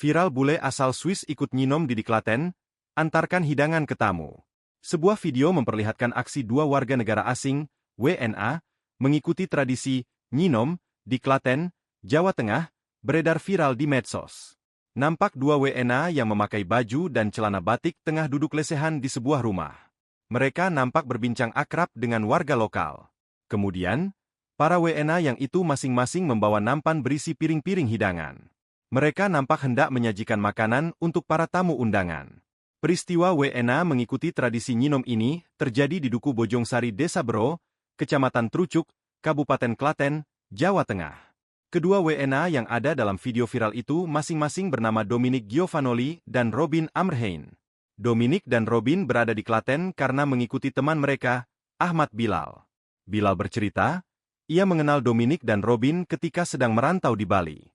Viral bule asal Swiss ikut nyinom di Klaten, antarkan hidangan ke tamu. Sebuah video memperlihatkan aksi dua warga negara asing, WNA, mengikuti tradisi nyinom di Klaten, Jawa Tengah, beredar viral di medsos. Nampak dua WNA yang memakai baju dan celana batik tengah duduk lesehan di sebuah rumah. Mereka nampak berbincang akrab dengan warga lokal. Kemudian, para WNA yang itu masing-masing membawa nampan berisi piring-piring hidangan. Mereka nampak hendak menyajikan makanan untuk para tamu undangan. Peristiwa WNA mengikuti tradisi nyinom ini terjadi di Duku Bojongsari Desa Bero, Kecamatan Trucuk, Kabupaten Klaten, Jawa Tengah. Kedua WNA yang ada dalam video viral itu masing-masing bernama Dominic Giovanoli dan Robin Amrhein. Dominic dan Robin berada di Klaten karena mengikuti teman mereka, Ahmad Bilal. Bilal bercerita, ia mengenal Dominic dan Robin ketika sedang merantau di Bali.